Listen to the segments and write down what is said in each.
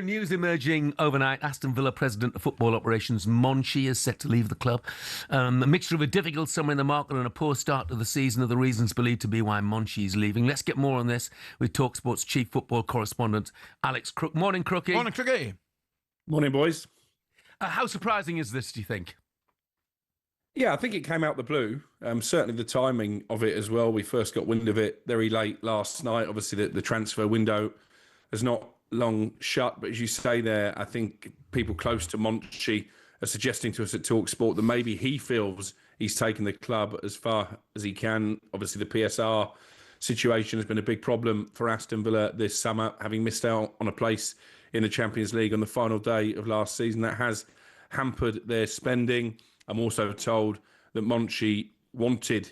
News emerging overnight. Aston Villa president of football operations Monchi is set to leave the club. A mixture of a difficult summer in the market and a poor start to the season are the reasons believed to be why Monchi is leaving. Let's get more on this with talkSPORT's chief football correspondent Alex Crook. Morning, Crookie. Morning, Crookie. Morning, boys. How surprising is this, do you think? Yeah, I think it came out the blue. Certainly the timing of it as well. We first got wind of it very late last night. Obviously, the transfer window has not long shut, but as you say there, I think people close to Monchi are suggesting to us at talkSPORT that maybe he feels he's taken the club as far as he can. Obviously, the PSR situation has been a big problem for Aston Villa this summer, having missed out on a place in the Champions League on the final day of last season. That has hampered their spending. I'm also told that Monchi wanted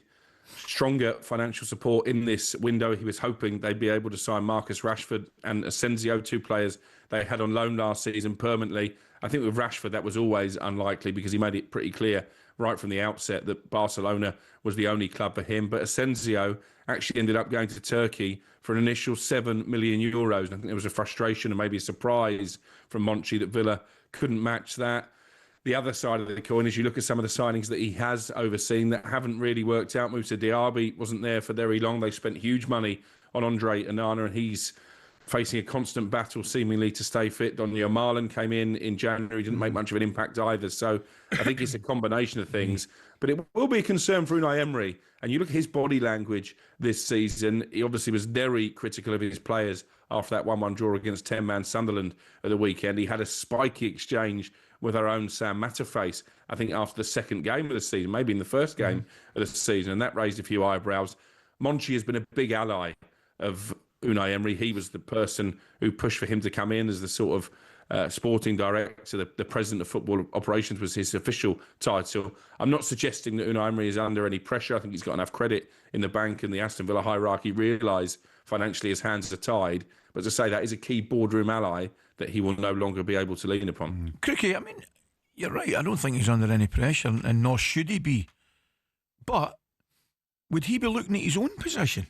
stronger financial support in this window. He was hoping they'd be able to sign Marcus Rashford and Asensio, two players they had on loan last season permanently. I think with Rashford, that was always unlikely because he made it pretty clear right from the outset that Barcelona was the only club for him. But Asensio actually ended up going to Turkey for an initial €7 million. And I think there was a frustration and maybe a surprise from Monchi that Villa couldn't match that. The other side of the coin is you look at some of the signings that he has overseen that haven't really worked out. Moussa Diaby wasn't there for very long. They spent huge money on Andre Onana, and he's facing a constant battle seemingly to stay fit. Donyell Marlon came in January, didn't make much of an impact either. So I think it's a combination of things. But it will be a concern for Unai Emery. And you look at his body language this season, he obviously was very critical of his players after that 1-1 draw against 10-man Sunderland at the weekend. He had a spiky exchange with our own Sam Matterface, I think after the second game of the season, maybe in the first game of the season, and that raised a few eyebrows. Monchi has been a big ally of Unai Emery. He was the person who pushed for him to come in as the sort of sporting director. The president of football operations was his official title. I'm not suggesting that Unai Emery is under any pressure. I think he's got enough credit in the bank and the Aston Villa hierarchy realise financially his hands are tied. But to say that is a key boardroom ally that he will no longer be able to lean upon. Crookie, I mean, you're right. I don't think he's under any pressure, and nor should he be. But would he be looking at his own position?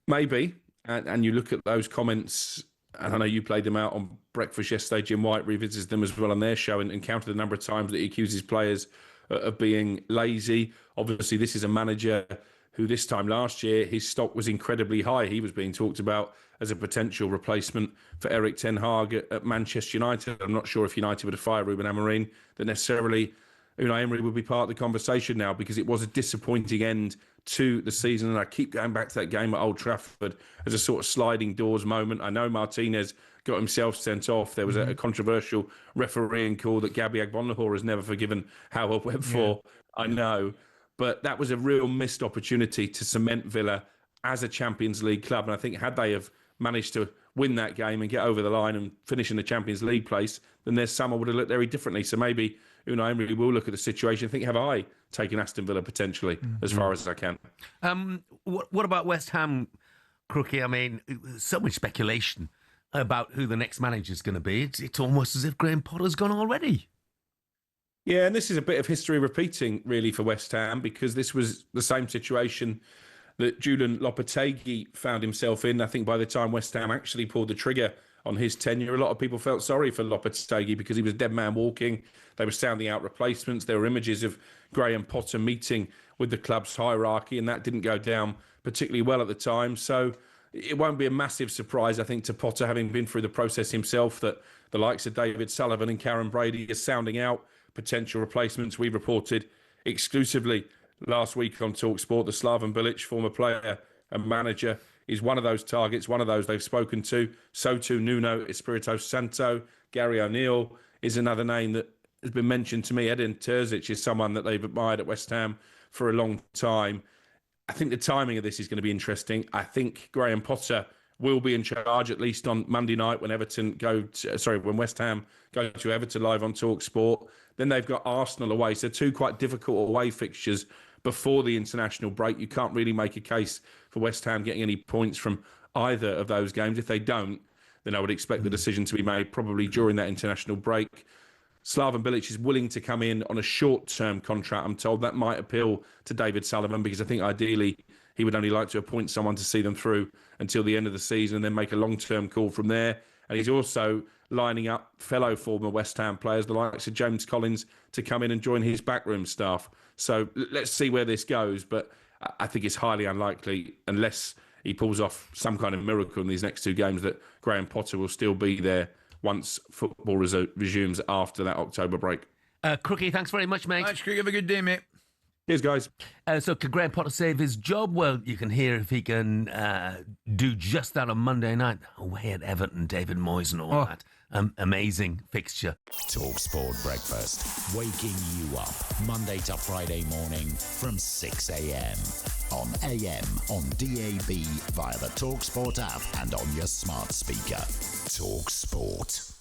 Maybe. And you look at those comments, and I know you played them out on Breakfast yesterday. Jim White revisited them as well on their show and counted the number of times that he accuses players of being lazy. Obviously, this is a manager who this time last year, his stock was incredibly high. He was being talked about as a potential replacement for Erik ten Hag at Manchester United. I'm not sure if United would have fired Ruben Amorim, that necessarily Unai Emery would be part of the conversation now, because it was a disappointing end to the season. And I keep going back to that game at Old Trafford as a sort of sliding doors moment. I know Martinez got himself sent off. There was a controversial refereeing call that Gabby Agbonlahor has never forgiven Howard Webb for. I know. But that was a real missed opportunity to cement Villa as a Champions League club. And I think had they have managed to win that game and get over the line and finish in the Champions League place, then their summer would have looked very differently. So maybe Unai Emery will look at the situation and think, have I taken Aston Villa potentially as far as I can? What about West Ham, Crookie? I mean, so much speculation about who the next manager is going to be. It's almost as if Graham Potter's gone already. Yeah, and this is a bit of history repeating, really, for West Ham, because this was the same situation that Julian Lopetegui found himself in. I think by the time West Ham actually pulled the trigger on his tenure, a lot of people felt sorry for Lopetegui because he was dead man walking. They were sounding out replacements. There were images of Graham Potter meeting with the club's hierarchy, and that didn't go down particularly well at the time. So it won't be a massive surprise, I think, to Potter, having been through the process himself, that the likes of David Sullivan and Karen Brady are sounding out potential replacements. We reported exclusively last week on talkSPORT, the Slaven Bilic, former player and manager, is one of those targets, one of those they've spoken to. So too Nuno Espirito Santo. Gary O'Neill is another name that has been mentioned to me. Edin Terzic is someone that they've admired at West Ham for a long time. I think the timing of this is going to be interesting. I think Graham Potter will be in charge, at least on Monday night when when West Ham go to Everton live on talkSPORT. Then they've got Arsenal away. So two quite difficult away fixtures before the international break. You can't really make a case for West Ham getting any points from either of those games. If they don't, then I would expect the decision to be made probably during that international break. Slaven Bilic is willing to come in on a short-term contract. I'm told that might appeal to David Sullivan, because I think ideally he would only like to appoint someone to see them through until the end of the season and then make a long-term call from there. And he's also lining up fellow former West Ham players, the likes of James Collins, to come in and join his backroom staff. So let's see where this goes. But I think it's highly unlikely, unless he pulls off some kind of miracle in these next 2 games, that Graham Potter will still be there once football resumes after that October break. Crookie, thanks very much, mate. Thanks, Craig. Have a good day, mate. Cheers, guys. So can Graham Potter save his job? Well, you can hear if he can do just that on Monday night. Away at Everton, David Moyes and all that. Amazing fixture. talkSPORT Breakfast, waking you up Monday to Friday morning from 6 a.m. on AM, on DAB, via the talkSPORT app and on your smart speaker. talkSPORT.